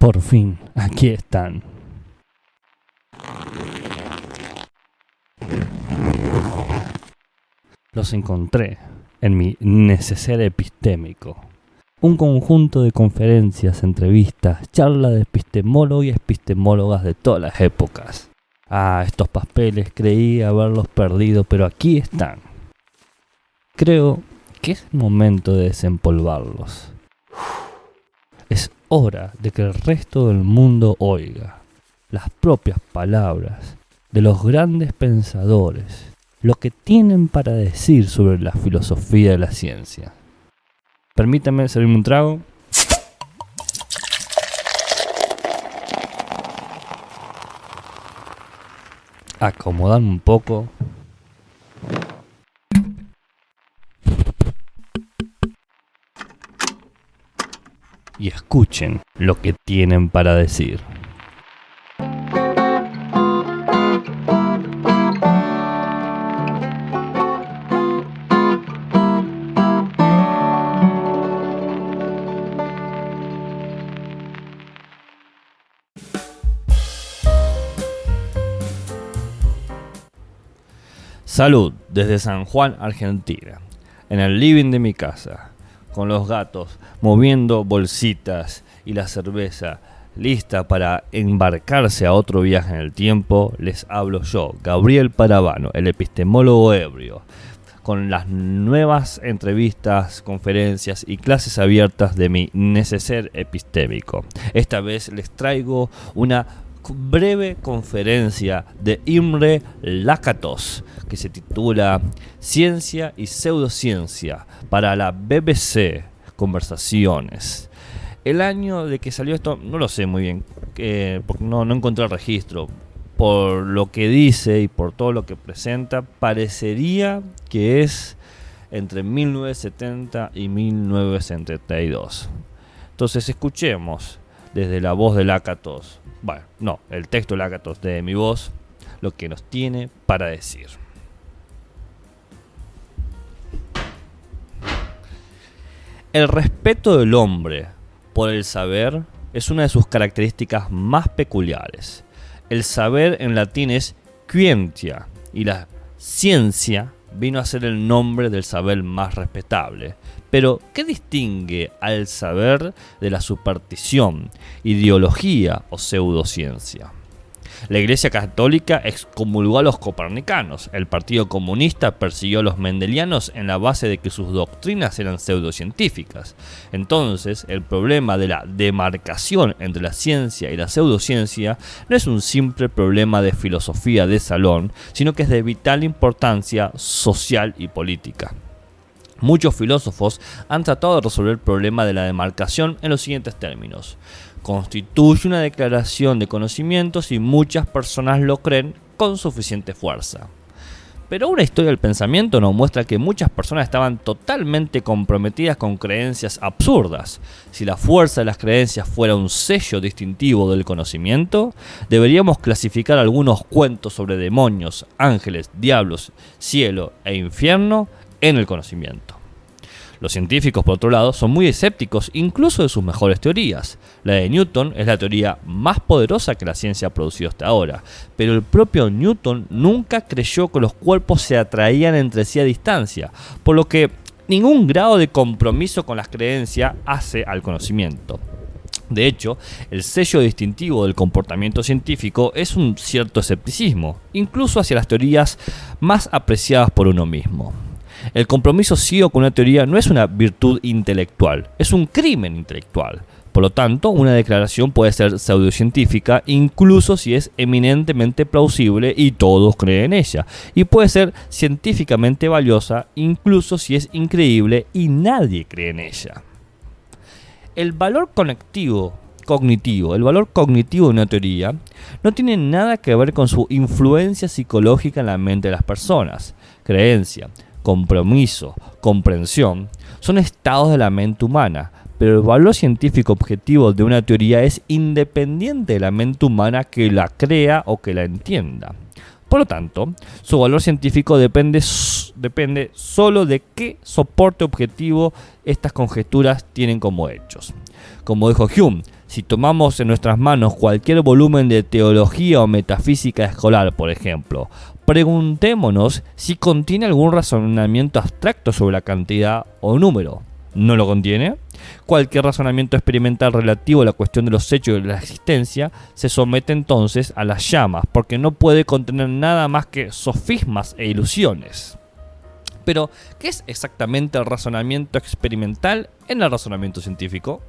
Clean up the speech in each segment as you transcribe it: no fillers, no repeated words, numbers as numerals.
Por fin, aquí están. Los encontré en mi neceser epistémico. Un conjunto de conferencias, entrevistas, charlas de epistemólogos y epistemólogas de todas las épocas. Estos papeles creí haberlos perdido, pero aquí están. Creo que es momento de desempolvarlos. Es hora de que el resto del mundo oiga las propias palabras de los grandes pensadores, lo que tienen para decir sobre la filosofía de la ciencia. Permítanme servirme un trago. Acomodarme un poco. Y escuchen lo que tienen para decir. Salud desde San Juan, Argentina, en el living de mi casa, con los gatos moviendo bolsitas y la cerveza lista para embarcarse a otro viaje en el tiempo. Les hablo yo, Gabriel Paravano, el epistemólogo ebrio, con las nuevas entrevistas, conferencias y clases abiertas de mi neceser epistémico. Esta vez les traigo una breve conferencia de Imre Lakatos que se titula Ciencia y Pseudociencia para la BBC Conversaciones. El año de que salió esto no lo sé muy bien, porque no encontré el registro. Por lo que dice y por todo lo que presenta, parecería que es entre 1970 y 1972. Entonces escuchemos desde la voz de Lakatos, el texto de Lakatos de mi voz, lo que nos tiene para decir. El respeto del hombre por el saber es una de sus características más peculiares. El saber en latín es scientia y la ciencia vino a ser el nombre del saber más respetable. Pero, ¿qué distingue al saber de la superstición, ideología o pseudociencia? La Iglesia Católica excomulgó a los copernicanos. El Partido Comunista persiguió a los mendelianos en la base de que sus doctrinas eran pseudocientíficas. Entonces, el problema de la demarcación entre la ciencia y la pseudociencia no es un simple problema de filosofía de salón, sino que es de vital importancia social y política. Muchos filósofos han tratado de resolver el problema de la demarcación en los siguientes términos. Constituye una declaración de conocimientos y muchas personas lo creen con suficiente fuerza. Pero una historia del pensamiento nos muestra que muchas personas estaban totalmente comprometidas con creencias absurdas. Si la fuerza de las creencias fuera un sello distintivo del conocimiento, deberíamos clasificar algunos cuentos sobre demonios, ángeles, diablos, cielo e infierno en el conocimiento. Los científicos, por otro lado, son muy escépticos incluso de sus mejores teorías. La de Newton es la teoría más poderosa que la ciencia ha producido hasta ahora, pero el propio Newton nunca creyó que los cuerpos se atraían entre sí a distancia, por lo que ningún grado de compromiso con las creencias hace al conocimiento. De hecho, el sello distintivo del comportamiento científico es un cierto escepticismo, incluso hacia las teorías más apreciadas por uno mismo. El compromiso ciego con una teoría no es una virtud intelectual, es un crimen intelectual. Por lo tanto, una declaración puede ser pseudocientífica incluso si es eminentemente plausible y todos creen en ella, y puede ser científicamente valiosa incluso si es increíble y nadie cree en ella. El valor cognitivo de una teoría no tiene nada que ver con su influencia psicológica en la mente de las personas. Creencia, compromiso, comprensión, son estados de la mente humana, pero el valor científico objetivo de una teoría es independiente de la mente humana que la crea o que la entienda. Por lo tanto, su valor científico depende solo de qué soporte objetivo estas conjeturas tienen como hechos. Como dijo Hume, si tomamos en nuestras manos cualquier volumen de teología o metafísica escolar, por ejemplo, preguntémonos si contiene algún razonamiento abstracto sobre la cantidad o número. ¿No lo contiene? Cualquier razonamiento experimental relativo a la cuestión de los hechos de la existencia se somete entonces a las llamas, porque no puede contener nada más que sofismas e ilusiones. Pero, ¿qué es exactamente el razonamiento experimental en el razonamiento científico?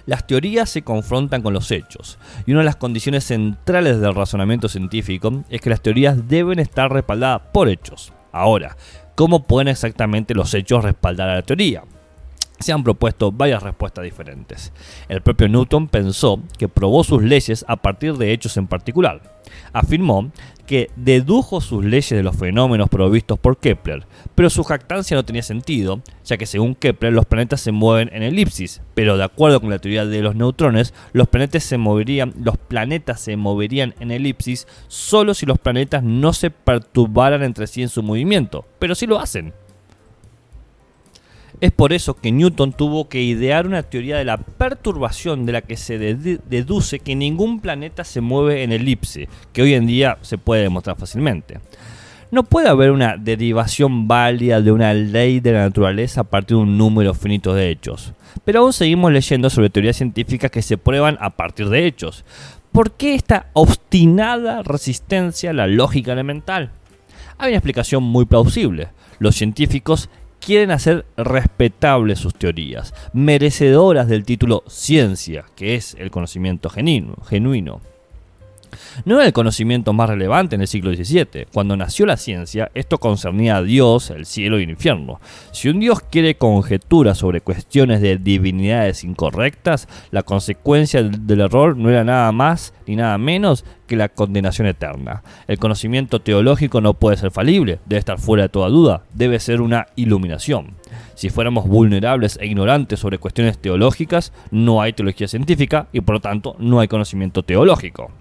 Las teorías se confrontan con los hechos, y una de las condiciones centrales del razonamiento científico es que las teorías deben estar respaldadas por hechos. Ahora, ¿cómo pueden exactamente los hechos respaldar a la teoría? Se han propuesto varias respuestas diferentes. El propio Newton pensó que probó sus leyes a partir de hechos en particular. Afirmó que dedujo sus leyes de los fenómenos provistos por Kepler, pero su jactancia no tenía sentido, ya que según Kepler los planetas se mueven en elipsis, pero de acuerdo con la teoría de los neutrones, los planetas se moverían en elipsis solo si los planetas no se perturbaran entre sí en su movimiento, pero sí lo hacen. Es por eso que Newton tuvo que idear una teoría de la perturbación de la que se deduce que ningún planeta se mueve en elipse, que hoy en día se puede demostrar fácilmente. No puede haber una derivación válida de una ley de la naturaleza a partir de un número finito de hechos. Pero aún seguimos leyendo sobre teorías científicas que se prueban a partir de hechos. ¿Por qué esta obstinada resistencia a la lógica elemental? Hay una explicación muy plausible. Los científicos quieren hacer respetables sus teorías, merecedoras del título ciencia, que es el conocimiento genuino. No era el conocimiento más relevante en el siglo XVII. Cuando nació la ciencia, esto concernía a Dios, el cielo y el infierno. Si un Dios quiere conjeturas sobre cuestiones de divinidades incorrectas, la consecuencia del error no era nada más ni nada menos que la condenación eterna. El conocimiento teológico no puede ser falible, debe estar fuera de toda duda, debe ser una iluminación. Si fuéramos vulnerables e ignorantes sobre cuestiones teológicas, no hay teología científica y por lo tanto no hay conocimiento teológico.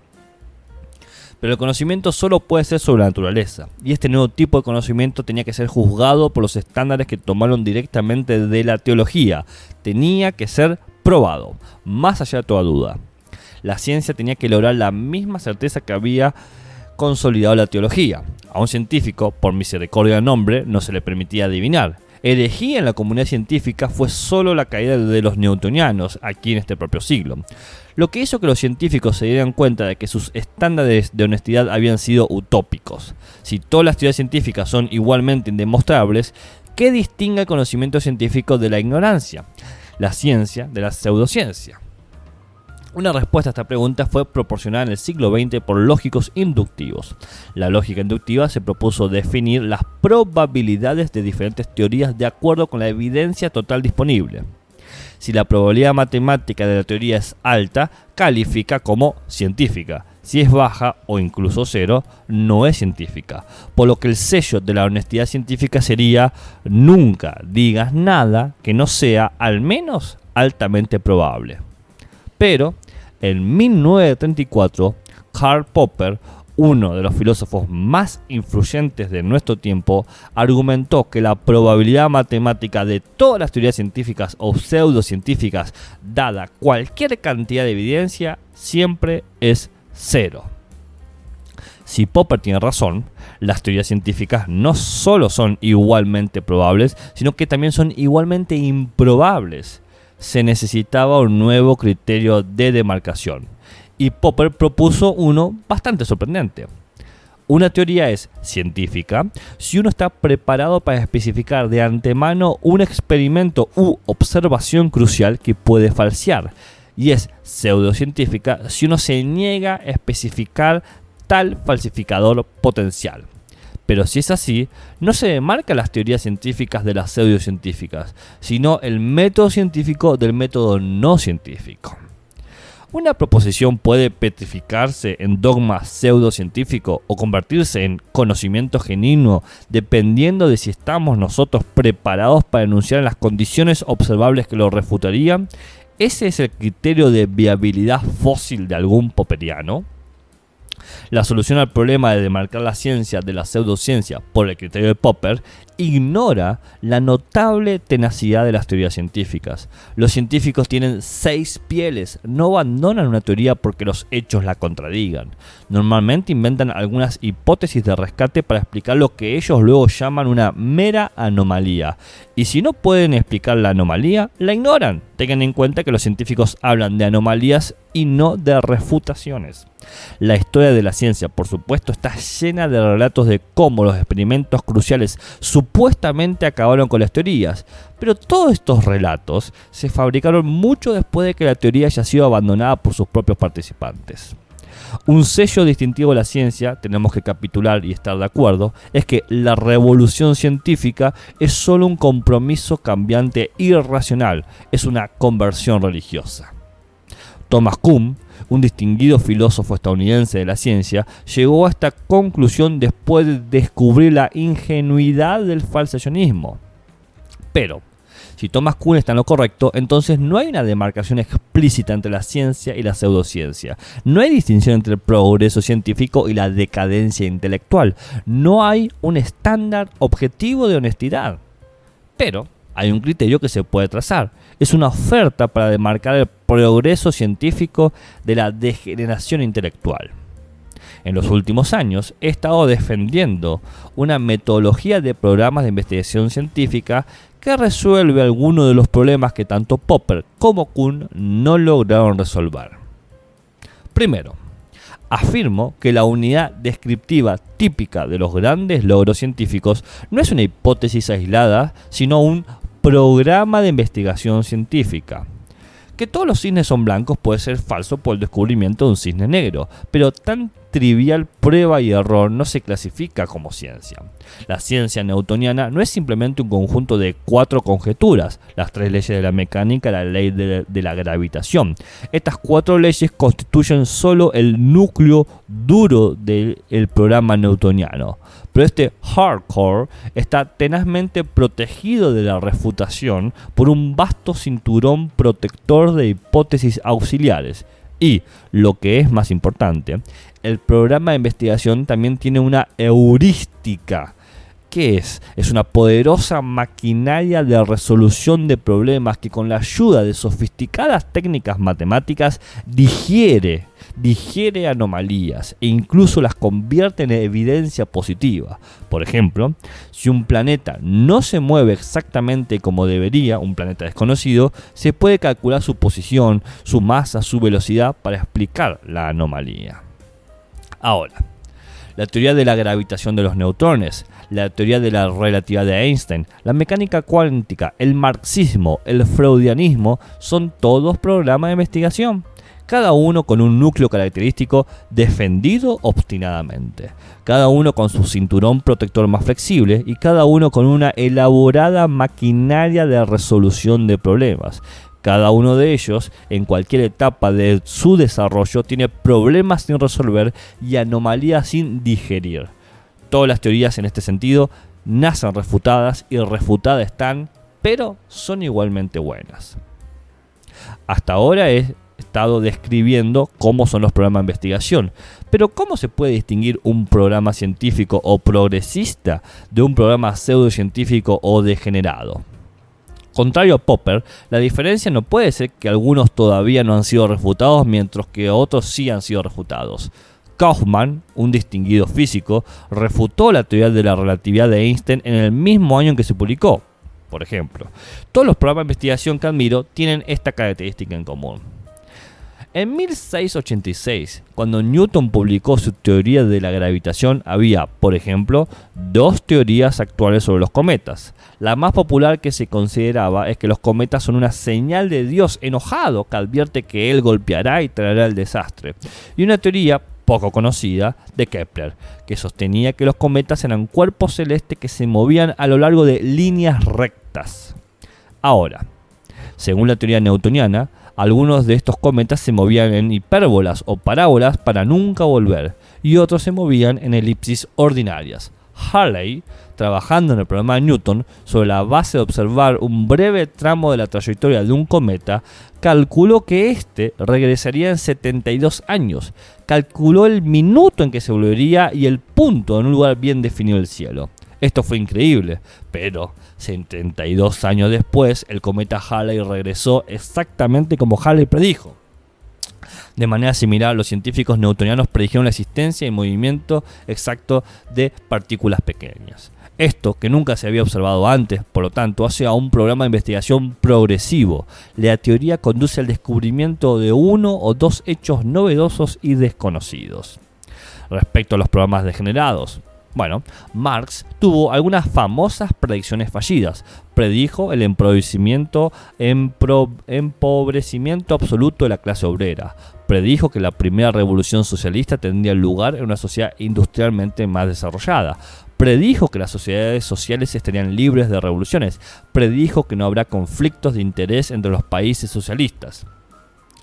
Pero el conocimiento solo puede ser sobre la naturaleza, y este nuevo tipo de conocimiento tenía que ser juzgado por los estándares que tomaron directamente de la teología. Tenía que ser probado, más allá de toda duda. La ciencia tenía que lograr la misma certeza que había consolidado la teología. A un científico, por misericordia del nombre, no se le permitía adivinar. Herejía en la comunidad científica fue solo la caída de los newtonianos aquí en este propio siglo, lo que hizo que los científicos se dieran cuenta de que sus estándares de honestidad habían sido utópicos. Si todas las teorías científicas son igualmente indemostrables, ¿qué distingue el conocimiento científico de la ignorancia? La ciencia de la pseudociencia. Una respuesta a esta pregunta fue proporcionada en el siglo XX por lógicos inductivos. La lógica inductiva se propuso definir las probabilidades de diferentes teorías de acuerdo con la evidencia total disponible. Si la probabilidad matemática de la teoría es alta, califica como científica. Si es baja o incluso cero, no es científica. Por lo que el sello de la honestidad científica sería: nunca digas nada que no sea al menos altamente probable. Pero, en 1934, Karl Popper, uno de los filósofos más influyentes de nuestro tiempo, argumentó que la probabilidad matemática de todas las teorías científicas o pseudocientíficas, dada cualquier cantidad de evidencia, siempre es cero. Si Popper tiene razón, las teorías científicas no solo son igualmente probables, sino que también son igualmente improbables. Se necesitaba un nuevo criterio de demarcación, y Popper propuso uno bastante sorprendente. Una teoría es científica si uno está preparado para especificar de antemano un experimento u observación crucial que puede falsear, y es pseudocientífica si uno se niega a especificar tal falsificador potencial. Pero si es así, no se demarcan las teorías científicas de las pseudocientíficas, sino el método científico del método no científico. Una proposición puede petrificarse en dogma pseudocientífico o convertirse en conocimiento genuino dependiendo de si estamos nosotros preparados para enunciar las condiciones observables que lo refutarían. ¿Ese es el criterio de viabilidad fósil de algún popperiano? La solución al problema de demarcar la ciencia de la pseudociencia por el criterio de Popper ignora la notable tenacidad de las teorías científicas. Los científicos tienen 6 pieles, no abandonan una teoría porque los hechos la contradigan. Normalmente inventan algunas hipótesis de rescate para explicar lo que ellos luego llaman una mera anomalía. Y si no pueden explicar la anomalía, la ignoran. Tengan en cuenta que los científicos hablan de anomalías y no de refutaciones. La historia de la ciencia, por supuesto, está llena de relatos de cómo los experimentos cruciales supuestamente acabaron con las teorías, pero todos estos relatos se fabricaron mucho después de que la teoría haya sido abandonada por sus propios participantes. Un sello distintivo de la ciencia, tenemos que capitular y estar de acuerdo, es que la revolución científica es solo un compromiso cambiante irracional, es una conversión religiosa. Thomas Kuhn, un distinguido filósofo estadounidense de la ciencia, llegó a esta conclusión después de descubrir la ingenuidad del falsacionismo. Pero, si Thomas Kuhn está en lo correcto, entonces no hay una demarcación explícita entre la ciencia y la pseudociencia. No hay distinción entre el progreso científico y la decadencia intelectual. No hay un estándar objetivo de honestidad. Pero hay un criterio que se puede trazar. Es una oferta para demarcar el progreso científico de la degeneración intelectual. En los últimos años he estado defendiendo una metodología de programas de investigación científica que resuelve algunos de los problemas que tanto Popper como Kuhn no lograron resolver. Primero, afirmo que la unidad descriptiva típica de los grandes logros científicos no es una hipótesis aislada, sino un programa de investigación científica. Que todos los cisnes son blancos puede ser falso por el descubrimiento de un cisne negro, pero tan trivial prueba y error no se clasifica como ciencia. La ciencia newtoniana no es simplemente un conjunto de 4 conjeturas, las 3 leyes de la mecánica y la ley de la gravitación. Estas 4 leyes constituyen solo el núcleo duro del programa newtoniano. Pero este hardcore está tenazmente protegido de la refutación por un vasto cinturón protector de hipótesis auxiliares. Y, lo que es más importante, el programa de investigación también tiene una heurística. ¿Qué es? Es una poderosa maquinaria de resolución de problemas que con la ayuda de sofisticadas técnicas matemáticas digiere anomalías e incluso las convierte en evidencia positiva. Por ejemplo, si un planeta no se mueve exactamente como debería, un planeta desconocido, se puede calcular su posición, su masa, su velocidad para explicar la anomalía. Ahora, la teoría de la gravitación de los neutrones, la teoría de la relatividad de Einstein, la mecánica cuántica, el marxismo, el freudianismo, son todos programas de investigación, cada uno con un núcleo característico defendido obstinadamente, cada uno con su cinturón protector más flexible y cada uno con una elaborada maquinaria de resolución de problemas. Cada uno de ellos, en cualquier etapa de su desarrollo, tiene problemas sin resolver y anomalías sin digerir. Todas las teorías en este sentido nacen refutadas y refutadas están, pero son igualmente buenas. Hasta ahora he estado describiendo cómo son los programas de investigación, pero ¿cómo se puede distinguir un programa científico o progresista de un programa pseudocientífico o degenerado? Contrario a Popper, la diferencia no puede ser que algunos todavía no han sido refutados mientras que otros sí han sido refutados. Kauffman, un distinguido físico, refutó la teoría de la relatividad de Einstein en el mismo año en que se publicó. Por ejemplo, todos los programas de investigación que admiro tienen esta característica en común. En 1686, cuando Newton publicó su teoría de la gravitación, había, por ejemplo, 2 teorías actuales sobre los cometas. La más popular que se consideraba es que los cometas son una señal de Dios enojado que advierte que él golpeará y traerá el desastre. Y una teoría poco conocida de Kepler, que sostenía que los cometas eran cuerpos celestes que se movían a lo largo de líneas rectas. Ahora, según la teoría newtoniana, algunos de estos cometas se movían en hipérbolas o parábolas para nunca volver, y otros se movían en elipsis ordinarias. Halley trabajando en el programa de Newton sobre la base de observar un breve tramo de la trayectoria de un cometa, calculó que este regresaría en 72 años. Calculó el minuto en que se volvería y el punto en un lugar bien definido del cielo. Esto fue increíble, pero 72 años después, el cometa Halley regresó exactamente como Halley predijo. De manera similar, los científicos newtonianos predijeron la existencia y movimiento exacto de partículas pequeñas. Esto, que nunca se había observado antes, por lo tanto, hace a un programa de investigación progresivo. La teoría conduce al descubrimiento de uno o dos hechos novedosos y desconocidos. Respecto a los programas degenerados, bueno, Marx tuvo algunas famosas predicciones fallidas. Predijo el empobrecimiento absoluto de la clase obrera. Predijo que la primera revolución socialista tendría lugar en una sociedad industrialmente más desarrollada. Predijo que las sociedades sociales estarían libres de revoluciones. Predijo que no habrá conflictos de interés entre los países socialistas.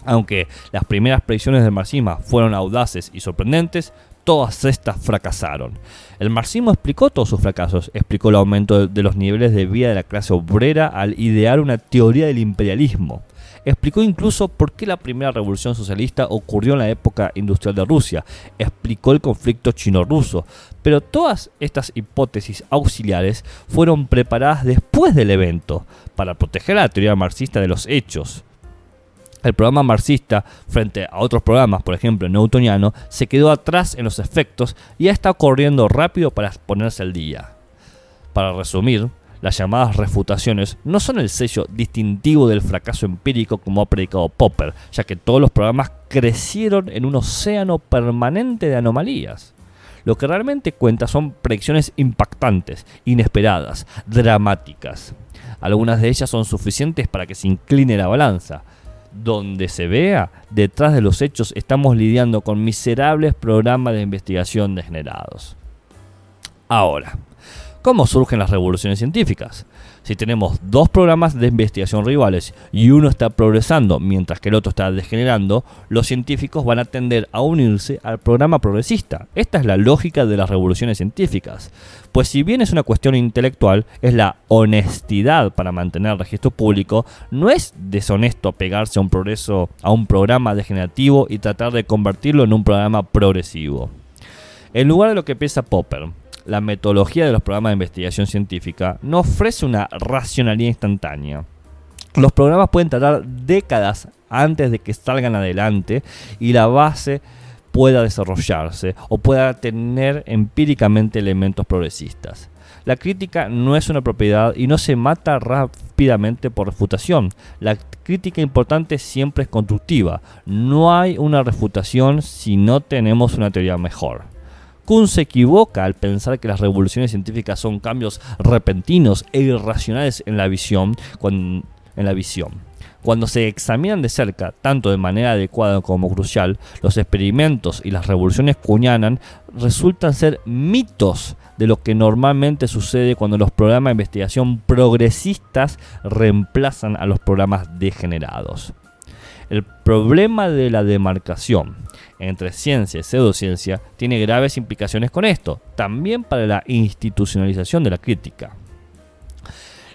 Aunque las primeras predicciones del marxismo fueron audaces y sorprendentes, todas estas fracasaron. El marxismo explicó todos sus fracasos, explicó el aumento de los niveles de vida de la clase obrera al idear una teoría del imperialismo. Explicó incluso por qué la primera revolución socialista ocurrió en la época industrial de Rusia. Explicó el conflicto chino-ruso. Pero todas estas hipótesis auxiliares fueron preparadas después del evento para proteger a la teoría marxista de los hechos. El programa marxista, frente a otros programas, por ejemplo el newtoniano, se quedó atrás en los efectos y ya está corriendo rápido para ponerse al día. Para resumir, las llamadas refutaciones no son el sello distintivo del fracaso empírico como ha predicado Popper, ya que todos los programas crecieron en un océano permanente de anomalías. Lo que realmente cuenta son predicciones impactantes, inesperadas, dramáticas. Algunas de ellas son suficientes para que se incline la balanza. Donde se vea, detrás de los hechos estamos lidiando con miserables programas de investigación degenerados. Ahora, ¿cómo surgen las revoluciones científicas? Si tenemos dos programas de investigación rivales y uno está progresando mientras que el otro está degenerando, los científicos van a tender a unirse al programa progresista. Esta es la lógica de las revoluciones científicas. Pues si bien es una cuestión intelectual, es la honestidad para mantener el registro público. No es deshonesto pegarse a un programa degenerativo y tratar de convertirlo en un programa progresivo. En lugar de lo que piensa Popper, la metodología de los programas de investigación científica no ofrece una racionalidad instantánea. Los programas pueden tardar décadas antes de que salgan adelante y la base pueda desarrollarse o pueda tener empíricamente elementos progresistas. La crítica no es una propiedad y no se mata rápidamente por refutación. La crítica importante siempre es constructiva. No hay una refutación si no tenemos una teoría mejor. Kuhn se equivoca al pensar que las revoluciones científicas son cambios repentinos e irracionales en la visión. Cuando se examinan de cerca, tanto de manera adecuada como crucial, los experimentos y las revoluciones kuhnianas resultan ser mitos de lo que normalmente sucede cuando los programas de investigación progresistas reemplazan a los programas degenerados. El problema de la demarcación entre ciencia y pseudociencia tiene graves implicaciones con esto, también para la institucionalización de la crítica.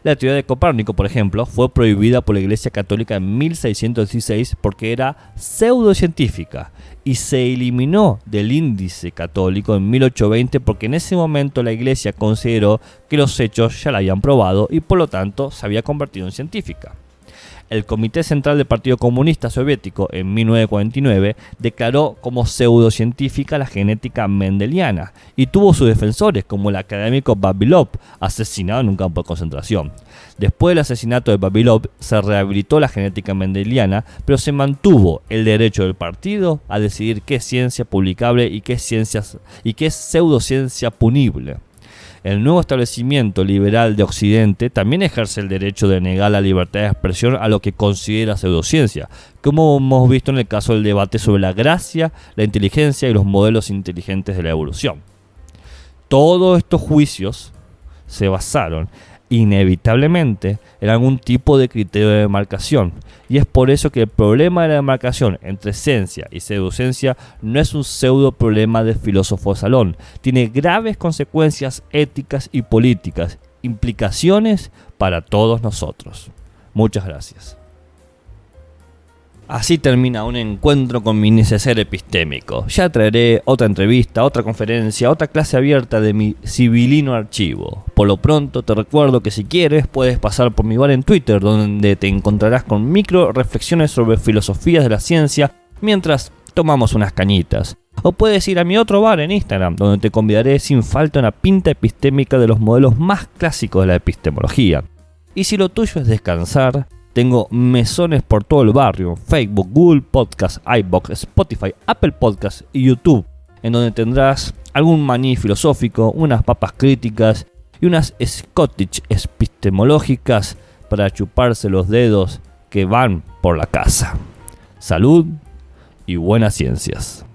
La teoría de Copérnico, por ejemplo, fue prohibida por la Iglesia Católica en 1616 porque era pseudocientífica y se eliminó del índice católico en 1820 porque en ese momento la Iglesia consideró que los hechos ya la habían probado y por lo tanto se había convertido en científica. El Comité Central del Partido Comunista Soviético en 1949 declaró como pseudocientífica la genética mendeliana y tuvo sus defensores como el académico Vavilov, asesinado en un campo de concentración. Después del asesinato de Vavilov se rehabilitó la genética mendeliana, pero se mantuvo el derecho del partido a decidir qué es ciencia publicable y qué es pseudociencia punible. El nuevo establecimiento liberal de Occidente también ejerce el derecho de negar la libertad de expresión a lo que considera pseudociencia, como hemos visto en el caso del debate sobre la gracia, la inteligencia y los modelos inteligentes de la evolución. Todos estos juicios se basaron inevitablemente en algún tipo de criterio de demarcación. Y es por eso que el problema de la demarcación entre esencia y pseudocencia no es un pseudo problema de filósofo de salón. Tiene graves consecuencias éticas y políticas, implicaciones para todos nosotros. Muchas gracias. Así termina un encuentro con mi neceser epistémico. Ya traeré otra entrevista, otra conferencia, otra clase abierta de mi sibilino archivo. Por lo pronto te recuerdo que si quieres puedes pasar por mi bar en Twitter, donde te encontrarás con micro reflexiones sobre filosofías de la ciencia mientras tomamos unas cañitas. O puedes ir a mi otro bar en Instagram, donde te convidaré sin falta una pinta epistémica de los modelos más clásicos de la epistemología. Y si lo tuyo es descansar, tengo mesones por todo el barrio: Facebook, Google Podcast, iVoox, Spotify, Apple Podcast y YouTube, en donde tendrás algún maní filosófico, unas papas críticas y unas Scottish epistemológicas para chuparse los dedos que van por la casa. Salud y buenas ciencias.